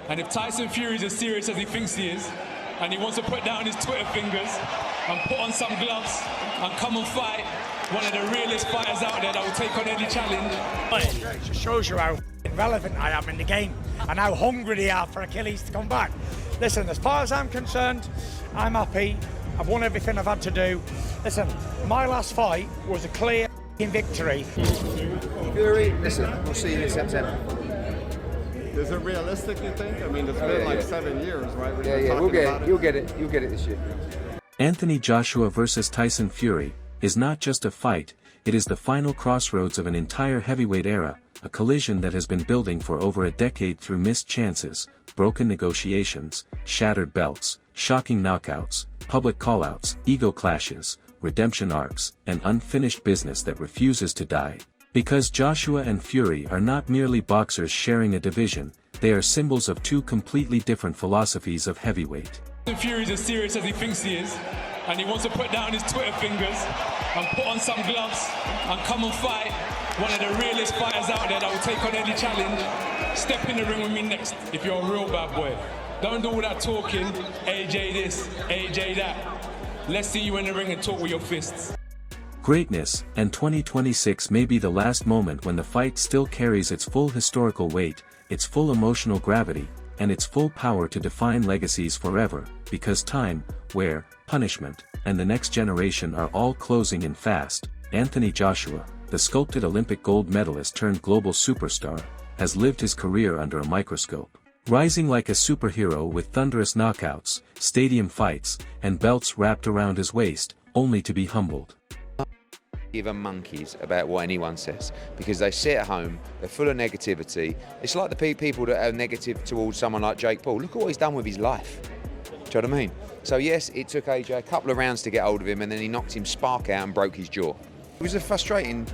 And if Tyson Fury is as serious as he thinks he is, and he wants to put down his Twitter fingers and put on some gloves and come and fight one of the realest fighters out there that will take on any challenge. It just shows you how relevant I am in the game and how hungry they are for Achilles to come back. Listen, as far as I'm concerned, I'm happy. I've won everything I've had to do. Listen, my last fight was a clear victory. Fury, listen, we'll see you in September. Is it realistic, you think? I mean, it's been like 7 years, right? We'll get it. You'll get it. You'll get it this year. Anthony Joshua versus Tyson Fury is not just a fight, it is the final crossroads of an entire heavyweight era, a collision that has been building for over a decade through missed chances, broken negotiations, shattered belts, shocking knockouts, public callouts, ego clashes, redemption arcs, and unfinished business that refuses to die. Because Joshua and Fury are not merely boxers sharing a division, they are symbols of two completely different philosophies of heavyweight. Fury is as serious as he thinks he is, and he wants to put down his Twitter fingers and put on some gloves and come and fight one of the realest fighters out there that will take on any challenge. Step in the ring with me next if you're a real bad boy. Don't do all that talking, AJ this, AJ that. Let's see you in the ring and talk with your fists. Greatness, and 2026 may be the last moment when the fight still carries its full historical weight, its full emotional gravity, and its full power to define legacies forever, because time, where, punishment, and the next generation are all closing in fast. Anthony Joshua, the sculpted Olympic gold medalist turned global superstar, has lived his career under a microscope. Rising like a superhero with thunderous knockouts, stadium fights, and belts wrapped around his waist, only to be humbled. Give a monkeys about what anyone says, because they sit at home, they're full of negativity. It's like the people that are negative towards someone like Jake Paul. Look at what he's done with his life. Do you know what I mean? So yes, it took AJ a couple of rounds to get hold of him, and then he knocked him spark out and broke his jaw. It was a frustrating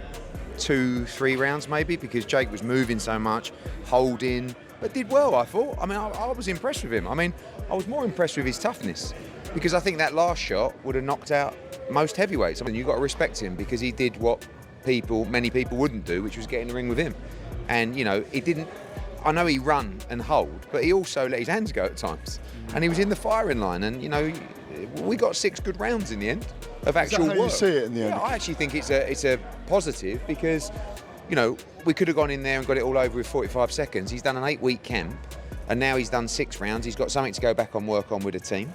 2-3 rounds maybe, because Jake was moving so much, holding, but did well, I thought. I mean, I was impressed with him. I mean, I was more impressed with his toughness, because I think that last shot would have knocked out most heavyweights. I mean, you've got to respect him, because he did what many people wouldn't do, which was get in the ring with him. And, you know, he didn't, I know he run and hold, but he also let his hands go at times. And he was in the firing line, and, you know, we got 6 good rounds in the end of actual work. Is that how you see it in the end? Yeah, I actually think it's a positive, because, you know, we could have gone in there and got it all over with 45 seconds. He's done an 8-week camp, and now he's done 6 rounds. He's got something to go back and work on with the team.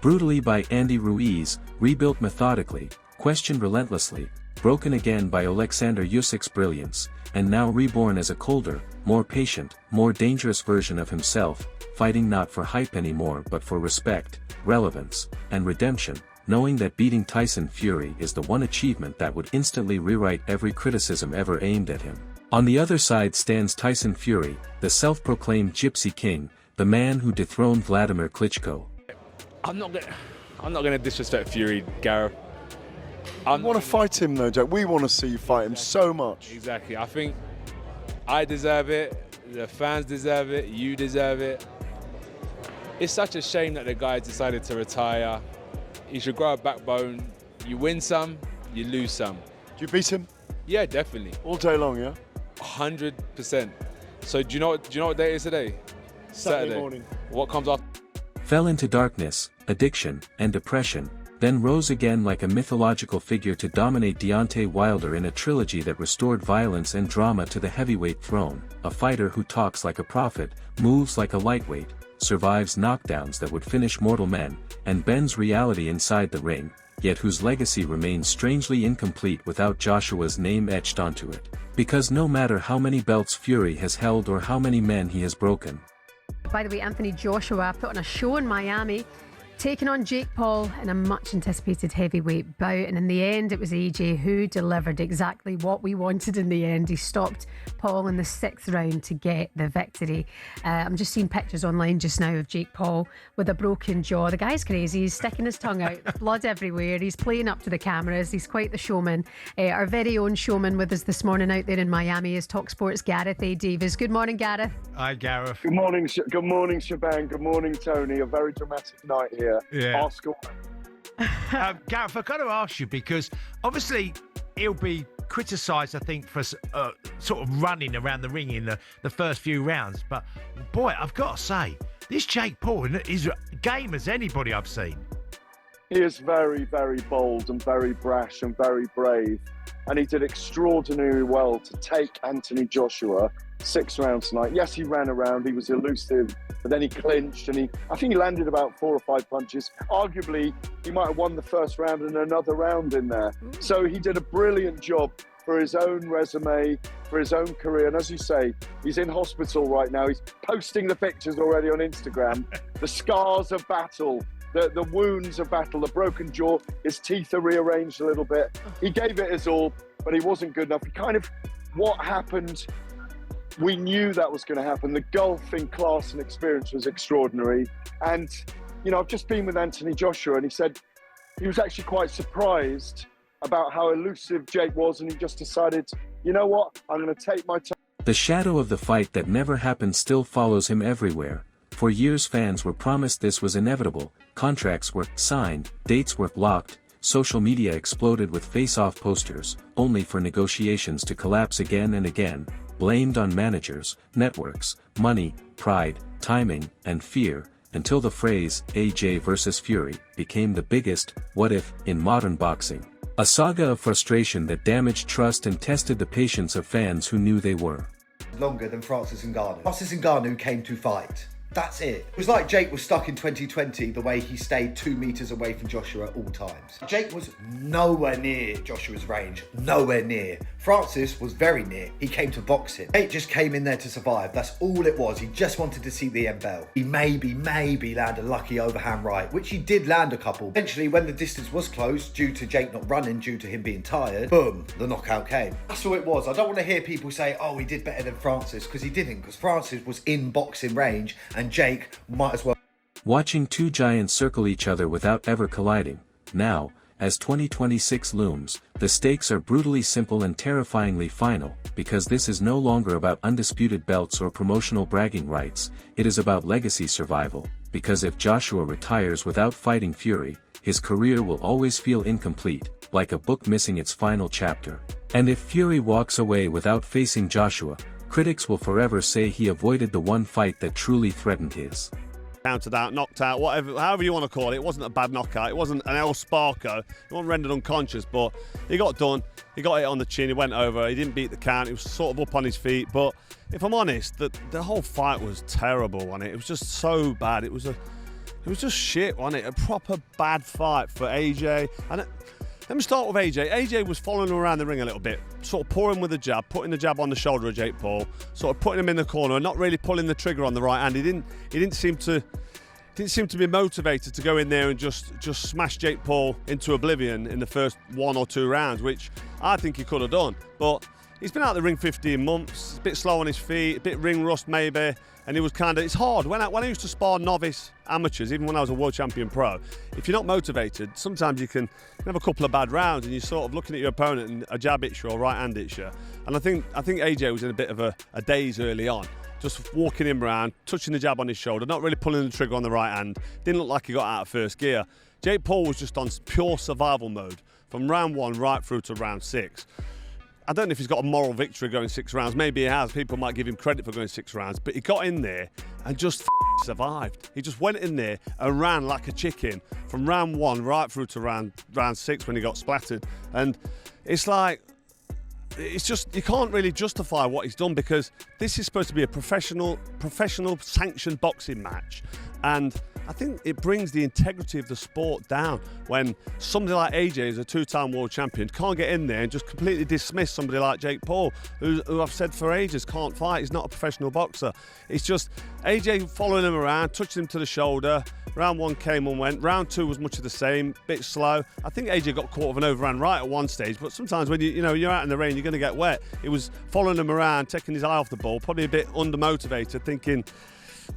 Brutally by Andy Ruiz, rebuilt methodically, questioned relentlessly, broken again by Alexander Usyk's brilliance, and now reborn as a colder, more patient, more dangerous version of himself, fighting not for hype anymore but for respect, relevance, and redemption, knowing that beating Tyson Fury is the one achievement that would instantly rewrite every criticism ever aimed at him. On the other side stands Tyson Fury, the self-proclaimed Gypsy King, the man who dethroned Vladimir Klitschko. I'm not gonna disrespect Fury, Gareth. I want to fight him though, Jack. We want to see you fight him so much. Exactly. I think I deserve it. The fans deserve it. You deserve it. It's such a shame that the guy decided to retire. He should grow a backbone. You win some, you lose some. Do you beat him? Yeah, definitely. All day long, yeah? 100%. So do you know what day it is today? Saturday morning. What comes after? Fell into darkness, addiction, and depression, then rose again like a mythological figure to dominate Deontay Wilder in a trilogy that restored violence and drama to the heavyweight throne, a fighter who talks like a prophet, moves like a lightweight, survives knockdowns that would finish mortal men, and bends reality inside the ring, yet whose legacy remains strangely incomplete without Joshua's name etched onto it. Because no matter how many belts Fury has held or how many men he has broken. By the way, Anthony Joshua put on a show in Miami, taking on Jake Paul in a much anticipated heavyweight bout, and in the end it was AJ who delivered exactly what we wanted in the end. He stopped Paul in the 6th round to get the victory. I'm just seeing pictures online just now of Jake Paul with a broken jaw. The guy's crazy. He's sticking his tongue out, blood everywhere. He's playing up to the cameras. He's quite the showman. Our very own showman with us this morning out there in Miami is TalkSport's Gareth A. Davies. Good morning, Gareth. Hi, Gareth. Good morning, Shaban. Good morning, Tony. A very dramatic night here. Yeah. Our score. Gareth, I've got to ask you, because obviously he'll be got criticised, I think, for sort of running around the ring in the first few rounds. But, boy, I've got to say, this Jake Paul is game as anybody I've seen. He is very, very bold and very brash and very brave. And he did extraordinarily well to take Anthony Joshua 6 rounds tonight. Yes, he ran around, he was elusive, but then he clinched and I think he landed about 4 or 5 punches. Arguably, he might have won the first round and another round in there. So he did a brilliant job for his own resume, for his own career. And as you say, he's in hospital right now. He's posting the pictures already on Instagram. The scars of battle. The wounds of battle, the broken jaw, his teeth are rearranged a little bit. He gave it his all, but he wasn't good enough. What happened, we knew that was going to happen. The gulf in class and experience was extraordinary. And, I've just been with Anthony Joshua, and he said he was actually quite surprised about how elusive Jake was, and he just decided, you know what, I'm going to take my time. The shadow of the fight that never happened still follows him everywhere. For years fans were promised this was inevitable, contracts were signed, dates were blocked, social media exploded with face-off posters, only for negotiations to collapse again and again, blamed on managers, networks, money, pride, timing, and fear, until the phrase, AJ versus Fury, became the biggest, what if, in modern boxing. A saga of frustration that damaged trust and tested the patience of fans who knew they were. Longer than Francis Ngannou. Francis Ngannou came to fight. That's it. It was like Jake was stuck in 2020 the way he stayed 2 meters away from Joshua at all times. Jake was nowhere near Joshua's range. Nowhere near. Francis was very near. He came to box him. Jake just came in there to survive. That's all it was. He just wanted to see the end bell. He maybe land a lucky overhand right, which he did land a couple. Eventually, when the distance was closed, due to Jake not running, due to him being tired, boom, the knockout came. That's all it was. I don't want to hear people say, oh, he did better than Francis, because he didn't, because Francis was in boxing range, and Jake might as well. Watching two giants circle each other without ever colliding. Now, as 2026 looms, the stakes are brutally simple and terrifyingly final, because this is no longer about undisputed belts or promotional bragging rights, it is about legacy survival, because if Joshua retires without fighting Fury, his career will always feel incomplete, like a book missing its final chapter. And if Fury walks away without facing Joshua, critics will forever say he avoided the one fight that truly threatened his. Counted out, knocked out, whatever, however you want to call it. It wasn't a bad knockout. It wasn't an El Sparko. He wasn't rendered unconscious, but he got done. He got it on the chin. He went over. He didn't beat the count. He was sort of up on his feet. But if I'm honest, the whole fight was terrible, wasn't it? It was just so bad. It was just shit, wasn't it? A proper bad fight for AJ. And let me start with AJ. AJ was following him around the ring a little bit, sort of pouring with the jab, putting the jab on the shoulder of Jake Paul, sort of putting him in the corner and not really pulling the trigger on the right hand. He didn't seem to be motivated to go in there and just smash Jake Paul into oblivion in the first 1 or 2 rounds, which I think he could have done. But he's been out the ring 15 months, a bit slow on his feet, a bit ring rust maybe, and it's hard. When I used to spar novice amateurs, even when I was a world champion pro, if you're not motivated, sometimes you can have a couple of bad rounds and you're sort of looking at your opponent and a jab hits you or right hand hits you. And I think AJ was in a bit of a daze early on, just walking him around, touching the jab on his shoulder, not really pulling the trigger on the right hand. Didn't look like he got out of first gear. Jake Paul was just on pure survival mode from round 1 right through to round 6. I don't know if he's got a moral victory going 6 rounds. Maybe he has. People might give him credit for going 6 rounds. But he got in there and just survived. He just went in there and ran like a chicken from round 1 right through to round 6 when he got splattered. And it's like, it's just, you can't really justify what he's done, because this is supposed to be a professional sanctioned boxing match. And I think it brings the integrity of the sport down when somebody like AJ, is a 2-time world champion, can't get in there and just completely dismiss somebody like Jake Paul, who I've said for ages can't fight. He's not a professional boxer. It's just AJ following him around, touching him to the shoulder. Round 1 came and went. Round 2 was much of the same, bit slow. I think AJ got caught with an overhand right at one stage, but sometimes when you're out in the rain, you're going to get wet. He was following him around, taking his eye off the ball, probably a bit undermotivated, thinking,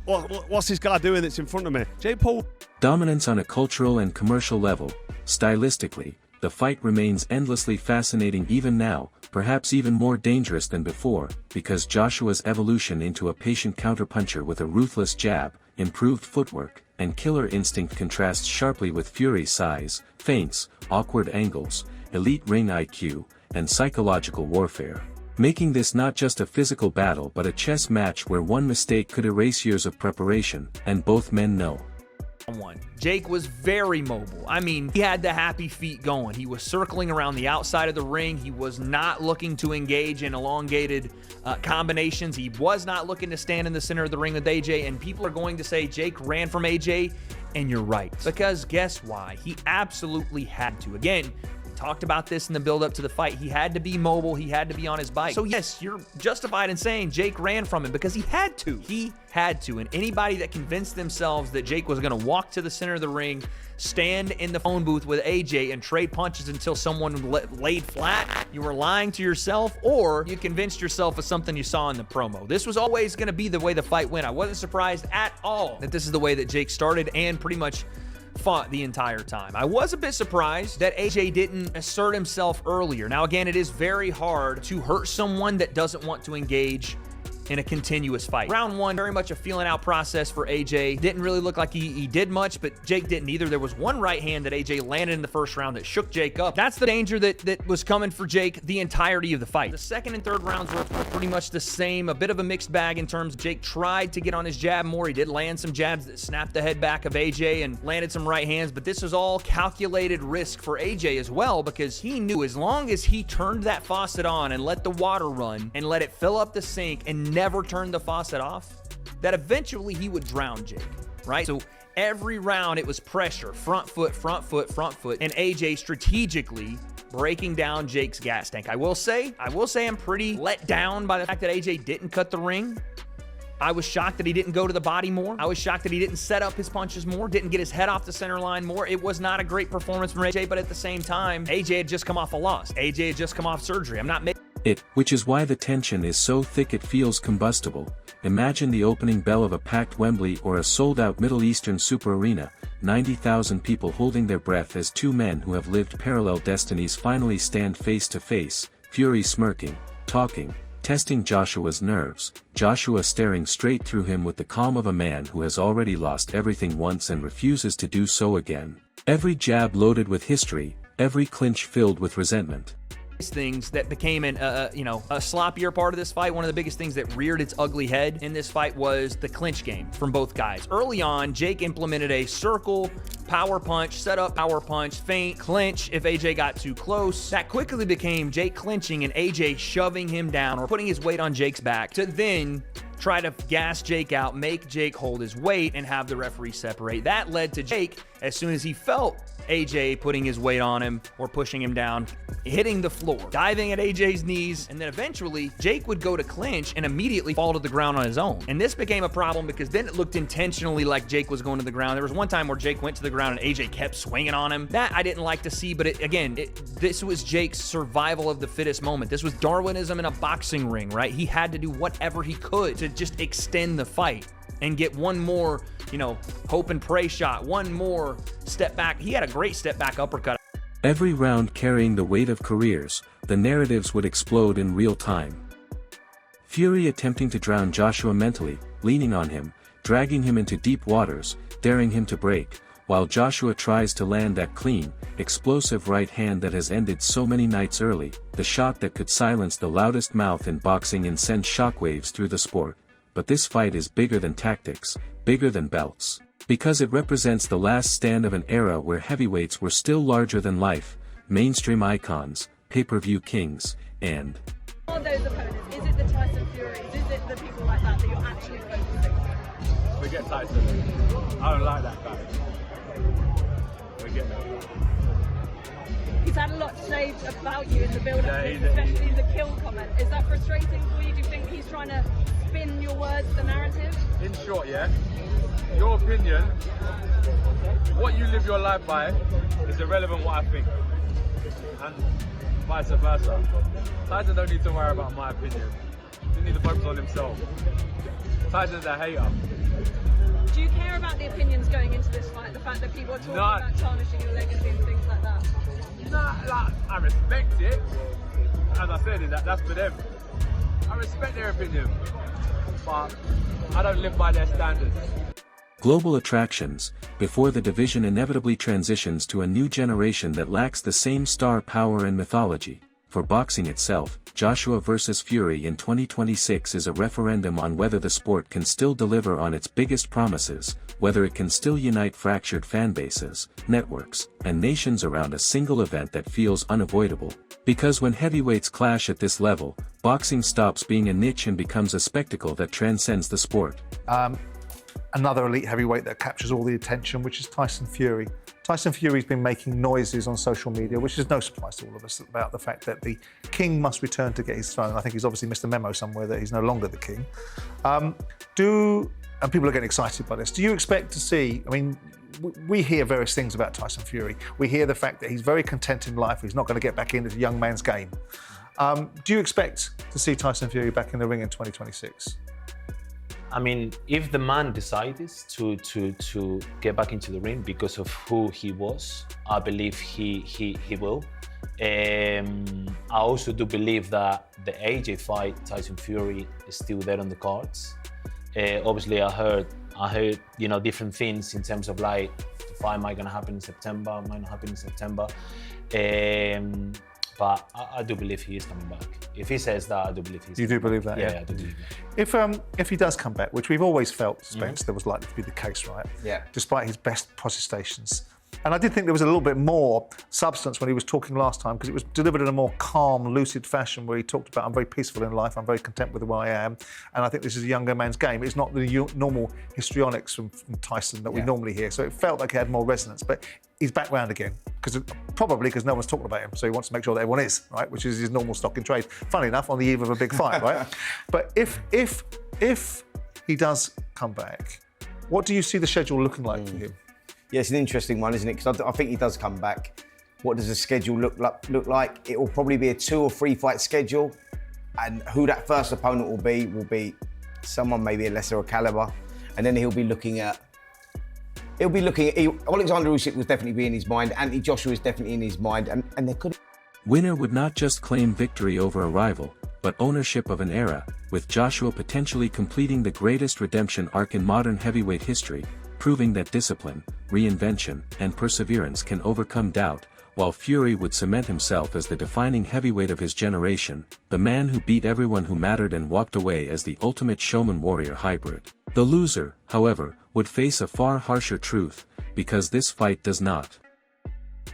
what's this guy doing that's in front of me? Jake Paul. Dominance on a cultural and commercial level. Stylistically, the fight remains endlessly fascinating even now, perhaps even more dangerous than before, because Joshua's evolution into a patient counterpuncher with a ruthless jab, improved footwork, and killer instinct contrasts sharply with Fury's size, feints, awkward angles, elite ring IQ, and psychological warfare, making this not just a physical battle but a chess match where one mistake could erase years of preparation, and both men know. Jake was very mobile. I mean, he had the happy feet going. He was circling around the outside of the ring. He was not looking to engage in elongated combinations. He was not looking to stand in the center of the ring with AJ, and people are going to say Jake ran from AJ, and you're right. Because guess why? He absolutely had to. Again, we talked about this in the build-up to the fight. He had to be mobile. He had to be on his bike. So yes, you're justified in saying Jake ran from him because he had to. He had to. And anybody that convinced themselves that Jake was going to walk to the center of the ring, stand in the phone booth with AJ and trade punches until someone laid flat, you were lying to yourself, or you convinced yourself of something you saw in the promo. This was always going to be the way the fight went. I wasn't surprised at all that this is the way that Jake started and pretty much fought the entire time. I was a bit surprised that AJ didn't assert himself earlier. Now again, it is very hard to hurt someone that doesn't want to engage in a continuous fight. Round one, very much a feeling out process for AJ. Didn't really look like he did much, but Jake didn't either. There was one right hand that AJ landed in the first round that shook Jake up. That's the danger that was coming for Jake the entirety of the fight. The second and third rounds were pretty much the same, a bit of a mixed bag in terms of Jake tried to get on his jab more. He did land some jabs that snapped the head back of AJ and landed some right hands, but this was all calculated risk for AJ as well, because he knew as long as he turned that faucet on and let the water run and let it fill up the sink and never turned the faucet off, that eventually he would drown Jake, right? So every round it was pressure, front foot, front foot, front foot, and AJ strategically breaking down Jake's gas tank. I will say I'm pretty let down by the fact that AJ didn't cut the ring. I was shocked that he didn't go to the body more. I was shocked that he didn't set up his punches more, didn't get his head off the center line more. It was not a great performance from AJ, but at the same time, AJ had just come off a loss. AJ had just come off surgery. I'm not making which is why the tension is so thick it feels combustible. Imagine the opening bell of a packed Wembley or a sold-out Middle Eastern super arena, 90,000 people holding their breath as two men who have lived parallel destinies finally stand face to face, Fury smirking, talking, testing Joshua's nerves, Joshua staring straight through him with the calm of a man who has already lost everything once and refuses to do so again. Every jab loaded with history, every clinch filled with resentment. Things that became a sloppier part of this fight. One of the biggest things that reared its ugly head in this fight was the clinch game from both guys. Early on, Jake implemented a circle, power punch, set up, power punch, feint, clinch if AJ got too close. That quickly became Jake clinching and AJ shoving him down or putting his weight on Jake's back to then try to gas Jake out, make Jake hold his weight, and have the referee separate. That led to Jake, as soon as he felt AJ putting his weight on him or pushing him down, hitting the floor, diving at AJ's knees, and then eventually Jake would go to clinch and immediately fall to the ground on his own. And this became a problem because then it looked intentionally like Jake was going to the ground. There was one time where Jake went to the ground and AJ kept swinging on him. That I didn't like to see, but this was Jake's survival of the fittest moment. This was Darwinism in a boxing ring, right? He had to do whatever he could to just extend the fight and get one more, hope and pray shot, one more step back. He had a great step back uppercut. Every round carrying the weight of careers, the narratives would explode in real time. Fury attempting to drown Joshua mentally, leaning on him, dragging him into deep waters, daring him to break, while Joshua tries to land that clean, explosive right hand that has ended so many nights early, the shot that could silence the loudest mouth in boxing and send shockwaves through the sport. But this fight is bigger than tactics, bigger than belts. Because it represents the last stand of an era where heavyweights were still larger than life, mainstream icons, pay-per-view kings, and... Are those opponents? Is it the Tyson Furies? Is it the people like that you're actually focusing on? Forget Tyson. I don't like that guy. Forget that. He's had a lot to say about you in the build-up, especially in the kill comment. Is that frustrating for you? Do you think he's trying to spin your words, the narrative? In short, yeah. Your opinion, what you live your life by, is irrelevant what I think. And vice versa. Tyson don't need to worry about my opinion. He needs to focus on himself. Tyson's a hater. Do you care about the opinions going into this fight? The fact that people are talking about tarnishing your legacy and things like that? Nah, I respect it. As I said, that's for them. I respect their opinion, but I don't live by their standards. Global attractions, before the division inevitably transitions to a new generation that lacks the same star power and mythology. for boxing itself, Joshua vs. Fury in 2026 is a referendum on whether the sport can still deliver on its biggest promises, whether it can still unite fractured fan bases, networks, and nations around a single event that feels unavoidable. Because when heavyweights clash at this level, boxing stops being a niche and becomes a spectacle that transcends the sport. Another elite heavyweight that captures all the attention, which is Tyson Fury. Tyson Fury's been making noises on social media, which is no surprise to all of us, about the fact that the king must return to get his throne. I think he's obviously missed a memo somewhere that he's no longer the king. And people are getting excited by this. Do you expect to see, I mean, we hear various things about Tyson Fury. We hear the fact that he's very content in life. He's not going to get back into the young man's game. Do you expect to see Tyson Fury back in the ring in 2026? I mean, if the man decides to get back into the ring because of who he was, I believe he will. I also do believe that the AJ fight, Tyson Fury, is still there on the cards. Obviously, I heard different things in terms of like the fight might gonna happen in September, might not happen in September. But I do believe he is coming back. If he says that, I do believe he's. You do believe that? Yeah, I do believe that. If he does come back, which we've always felt, Spence, there was likely to be the case, right? Yeah. Despite his best protestations. And I did think there was a little bit more substance when he was talking last time, because it was delivered in a more calm, lucid fashion where he talked about, I'm very peaceful in life, I'm very content with who I am, and I think this is a younger man's game. It's not the normal histrionics from Tyson that we normally hear. So it felt like it had more resonance, but he's back round again, probably because no one's talking about him, so he wants to make sure that everyone is, right, which is his normal stock in trade. Funny enough, on the eve of a big fight, right? But if he does come back, what do you see the schedule looking like for him? Yeah, it's an interesting one, isn't it? Because I think he does come back. What does the schedule look like? It will probably be a 2 or 3 fight schedule, and who that first opponent will be someone maybe a lesser caliber, and then he'll be looking at. Alexander Usyk will definitely be in his mind. Anthony Joshua is definitely in his mind, and there could. Winner would not just claim victory over a rival, but ownership of an era, with Joshua potentially completing the greatest redemption arc in modern heavyweight history, proving that discipline, reinvention, and perseverance can overcome doubt, while Fury would cement himself as the defining heavyweight of his generation, the man who beat everyone who mattered and walked away as the ultimate showman-warrior hybrid. The loser, however, would face a far harsher truth, because this fight does not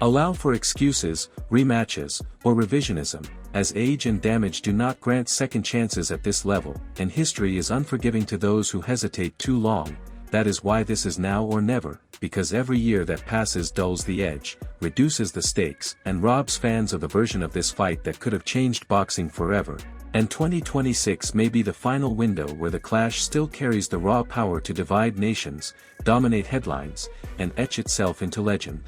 allow for excuses, rematches, or revisionism, as age and damage do not grant second chances at this level, and history is unforgiving to those who hesitate too long. That is why this is now or never, because every year that passes dulls the edge, reduces the stakes, and robs fans of the version of this fight that could have changed boxing forever. And 2026 may be the final window where the clash still carries the raw power to divide nations, dominate headlines, and etch itself into legend.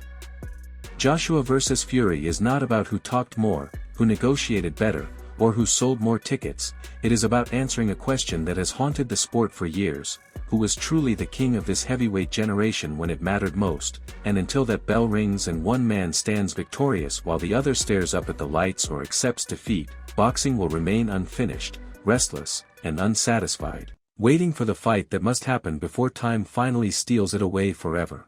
Joshua vs. Fury is not about who talked more, who negotiated better, or who sold more tickets. It is about answering a question that has haunted the sport for years: who was truly the king of this heavyweight generation when it mattered most? And until that bell rings and one man stands victorious while the other stares up at the lights or accepts defeat, boxing will remain unfinished, restless, and unsatisfied, waiting for the fight that must happen before time finally steals it away forever.